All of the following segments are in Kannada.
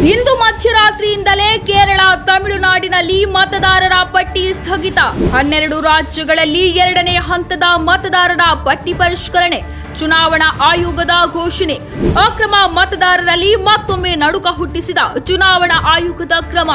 ಇಂದು ಮಧ್ಯರಾತ್ರಿಯಿಂದಲೇ ಕೇರಳ ತಮಿಳುನಾಡಿನಲ್ಲಿ ಮತದಾರರ ಪಟ್ಟಿ ಸ್ಥಗಿತ. 12 ರಾಜ್ಯಗಳಲ್ಲಿ 2ನೇ ಹಂತದ ಮತದಾರರ ಪಟ್ಟಿ ಪರಿಷ್ಕರಣೆ. ಚುನಾವಣಾ ಆಯೋಗದ ಘೋಷಣೆ. ಅಕ್ರಮ ಮತದಾರರಲ್ಲಿ ಮತ್ತೊಮ್ಮೆ ನಡುಕ ಹುಟ್ಟಿಸಿದ ಚುನಾವಣಾ ಆಯೋಗದ ಕ್ರಮ.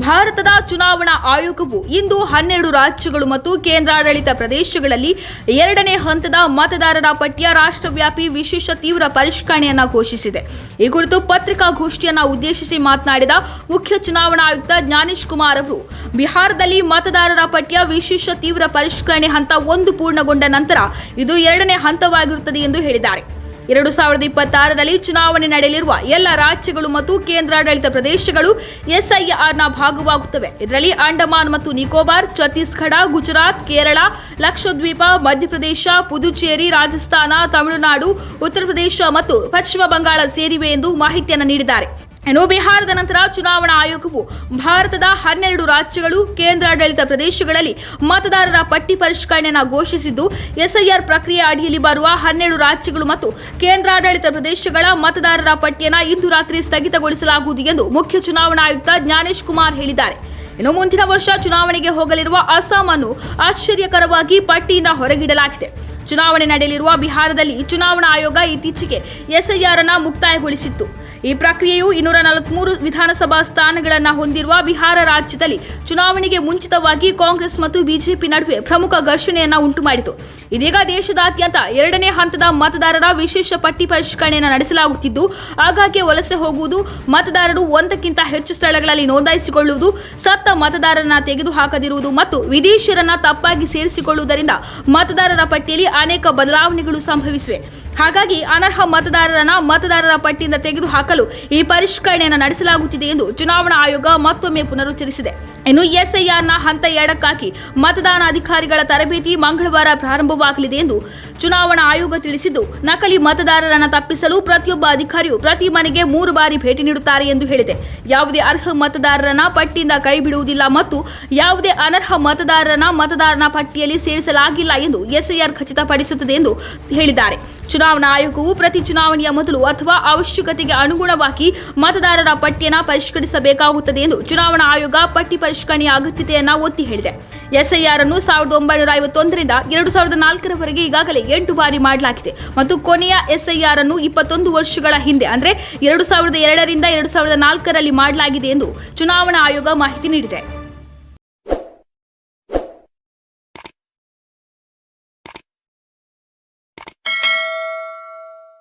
ಭಾರತದ ಚುನಾವಣಾ ಆಯೋಗವು ಇಂದು 12 ರಾಜ್ಯಗಳು ಮತ್ತು ಕೇಂದ್ರಾಡಳಿತ ಪ್ರದೇಶಗಳಲ್ಲಿ 2ನೇ ಹಂತದ ಮತದಾರರ ಪಟ್ಟಿಯ ರಾಷ್ಟ್ರವ್ಯಾಪಿ ವಿಶೇಷ ತೀವ್ರ ಪರಿಷ್ಕರಣೆಯನ್ನು ಘೋಷಿಸಿದೆ. ಈ ಕುರಿತು ಪತ್ರಿಕಾಗೋಷ್ಠಿಯನ್ನು ಉದ್ದೇಶಿಸಿ ಮಾತನಾಡಿದ ಮುಖ್ಯ ಚುನಾವಣಾ ಆಯುಕ್ತ ಜ್ಞಾನೇಶ್ ಕುಮಾರ್ ಅವರು, ಬಿಹಾರದಲ್ಲಿ ಮತದಾರರ ಪಟ್ಟಿಯ ವಿಶೇಷ ತೀವ್ರ ಪರಿಷ್ಕರಣೆ ಹಂತ 1 ಪೂರ್ಣಗೊಂಡ ನಂತರ ಇದು 2ನೇ ಹಂತವಾಗಿರುತ್ತದೆ ಎಂದು ಹೇಳಿದ್ದಾರೆ. 2026ರಲ್ಲಿ ಚುನಾವಣೆ ನಡೆಯಲಿರುವ ಎಲ್ಲ ರಾಜ್ಯಗಳು ಮತ್ತು ಕೇಂದ್ರಾಡಳಿತ ಪ್ರದೇಶಗಳು ಎಸ್ಐಆರ್ನ ಭಾಗವಾಗುತ್ತವೆ. ಇದರಲ್ಲಿ ಅಂಡಮಾನ್ ಮತ್ತು ನಿಕೋಬಾರ್, ಛತ್ತೀಸ್ಗಢ, ಗುಜರಾತ್, ಕೇರಳ, ಲಕ್ಷದ್ವೀಪ, ಮಧ್ಯಪ್ರದೇಶ, ಪುದುಚೇರಿ, ರಾಜಸ್ಥಾನ, ತಮಿಳುನಾಡು, ಉತ್ತರ ಪ್ರದೇಶ ಮತ್ತು ಪಶ್ಚಿಮ ಬಂಗಾಳ ಸೇರಿವೆ ಎಂದು ಮಾಹಿತಿಯನ್ನು ನೀಡಿದ್ದಾರೆ. ಇನ್ನು ಬಿಹಾರದ ನಂತರ ಚುನಾವಣಾ ಆಯೋಗವು ಭಾರತದ 12 ರಾಜ್ಯಗಳು, ಕೇಂದ್ರಾಡಳಿತ ಪ್ರದೇಶಗಳಲ್ಲಿ ಮತದಾರರ ಪಟ್ಟಿ ಪರಿಷ್ಕರಣೆಯನ್ನು ಘೋಷಿಸಿದ್ದು, ಎಸ್ಐಆರ್ ಪ್ರಕ್ರಿಯೆ ಅಡಿಯಲ್ಲಿ ಬರುವ 12 ರಾಜ್ಯಗಳು ಮತ್ತು ಕೇಂದ್ರಾಡಳಿತ ಪ್ರದೇಶಗಳ ಮತದಾರರ ಪಟ್ಟಿಯನ್ನು ಇಂದು ರಾತ್ರಿ ಸ್ಥಗಿತಗೊಳಿಸಲಾಗುವುದು ಎಂದು ಮುಖ್ಯ ಚುನಾವಣಾ ಆಯುಕ್ತ ಜ್ಞಾನೇಶ್ ಕುಮಾರ್ ಹೇಳಿದ್ದಾರೆ. ಇನ್ನು ಮುಂದಿನ ವರ್ಷ ಚುನಾವಣೆಗೆ ಹೋಗಲಿರುವ ಅಸ್ಸಾಂ ಅನ್ನು ಆಶ್ಚರ್ಯಕರವಾಗಿ ಪಟ್ಟಿಯಿಂದ ಹೊರಗಿಡಲಾಗಿದೆ. ಚುನಾವಣೆ ನಡೆಯಲಿರುವ ಬಿಹಾರದಲ್ಲಿ ಚುನಾವಣಾ ಆಯೋಗ ಇತ್ತೀಚೆಗೆ ಎಸ್ಐಆರ್ ಅನ್ನು ಮುಕ್ತಾಯಗೊಳಿಸಿತ್ತು. ಈ ಪ್ರಕ್ರಿಯೆಯು 243 ವಿಧಾನಸಭಾ ಸ್ಥಾನಗಳನ್ನು ಹೊಂದಿರುವ ಬಿಹಾರ ರಾಜ್ಯದಲ್ಲಿ ಚುನಾವಣೆಗೆ ಮುಂಚಿತವಾಗಿ ಕಾಂಗ್ರೆಸ್ ಮತ್ತು ಬಿಜೆಪಿ ನಡುವೆ ಪ್ರಮುಖ ಘರ್ಷಣೆಯನ್ನು ಉಂಟುಮಾಡಿತು. ಇದೀಗ ದೇಶದಾದ್ಯಂತ 2ನೇ ಹಂತದ ಮತದಾರರ ವಿಶೇಷ ಪಟ್ಟಿ ಪರಿಷ್ಕರಣೆಯನ್ನು ನಡೆಸಲಾಗುತ್ತಿದ್ದು, ಆಗಾಗ್ಗೆ ವಲಸೆ ಹೋಗುವುದು, ಮತದಾರರು ಒಂದಕ್ಕಿಂತ ಹೆಚ್ಚು ಸ್ಥಳಗಳಲ್ಲಿ ನೋಂದಾಯಿಸಿಕೊಳ್ಳುವುದು, ಸತ್ತ ಮತದಾರರನ್ನ ತೆಗೆದುಹಾಕದಿರುವುದು ಮತ್ತು ವಿದೇಶಿಯರನ್ನ ತಪ್ಪಾಗಿ ಸೇರಿಸಿಕೊಳ್ಳುವುದರಿಂದ ಮತದಾರರ ಪಟ್ಟಿಯಲ್ಲಿ ಅನೇಕ ಬದಲಾವಣೆಗಳು ಸಂಭವಿಸಿವೆ. ಹಾಗಾಗಿ ಅನರ್ಹ ಮತದಾರರನ್ನ ಮತದಾರರ ಪಟ್ಟಿಯಿಂದ ತೆಗೆದುಹಾಕಲು ಈ ಪರಿಷ್ಕರಣೆಯನ್ನು ನಡೆಸಲಾಗುತ್ತಿದೆ ಎಂದು ಚುನಾವಣಾ ಆಯೋಗ ಮತ್ತೊಮ್ಮೆ ಪುನರುಚ್ಚರಿಸಿದೆ. ಇನ್ನು ಎಸ್ಐಆರ್ನ ಹಂತ 2ಕ್ಕಾಗಿ ಮತದಾನ ಅಧಿಕಾರಿಗಳ ತರಬೇತಿ ಮಂಗಳವಾರ ಪ್ರಾರಂಭವಾಗಲಿದೆ ಎಂದು ಚುನಾವಣಾ ಆಯೋಗ ತಿಳಿಸಿದ್ದು, ನಕಲಿ ಮತದಾರರನ್ನು ತಪ್ಪಿಸಲು ಪ್ರತಿಯೊಬ್ಬ ಅಧಿಕಾರಿಯು ಪ್ರತಿ ಮನೆಗೆ 3 ಬಾರಿ ಭೇಟಿ ನೀಡುತ್ತಾರೆ ಎಂದು ಹೇಳಿದೆ. ಯಾವುದೇ ಅರ್ಹ ಮತದಾರರನ್ನ ಪಟ್ಟಿಯಿಂದ ಕೈಬಿಡುವುದಿಲ್ಲ ಮತ್ತು ಯಾವುದೇ ಅನರ್ಹ ಮತದಾರರನ್ನ ಮತದಾರನ ಪಟ್ಟಿಯಲ್ಲಿ ಸೇರಿಸಲಾಗಿಲ್ಲ ಎಂದು ಎಸ್ಐಆರ್ ಖಚಿತಪಡಿಸುತ್ತದೆ ಎಂದು ಹೇಳಿದ್ದಾರೆ. ಚುನಾವಣಾ ಆಯೋಗವು ಪ್ರತಿ ಚುನಾವಣೆಯ ಮೊದಲು ಅಥವಾ ಅವಶ್ಯಕತೆಗೆ ಅನುಗುಣವಾಗಿ ಮತದಾರರ ಪಟ್ಟಿಯನ್ನು ಪರಿಷ್ಕರಿಸಬೇಕಾಗುತ್ತದೆ ಎಂದು ಚುನಾವಣಾ ಆಯೋಗ ಪಟ್ಟಿ ಪರಿಷ್ಕರಣೆಯ ಅಗತ್ಯತೆಯನ್ನು ಒತ್ತಿ ಹೇಳಿದೆ. ಎಸ್ಐಆರ್ ಅನ್ನು 1951ರಿಂದ 2004ರವರೆಗೆ ಈಗಾಗಲೇ 8 ಬಾರಿ ಮಾಡಲಾಗಿದೆ ಮತ್ತು ಕೊನೆಯ ಎಸ್ಐಆರ್ ಅನ್ನು 21 ವರ್ಷಗಳ ಹಿಂದೆ ಅಂದರೆ 2002ರಿಂದ 2004ರಲ್ಲಿ ಮಾಡಲಾಗಿದೆ ಎಂದು ಚುನಾವಣಾ ಆಯೋಗ ಮಾಹಿತಿ ನೀಡಿದೆ.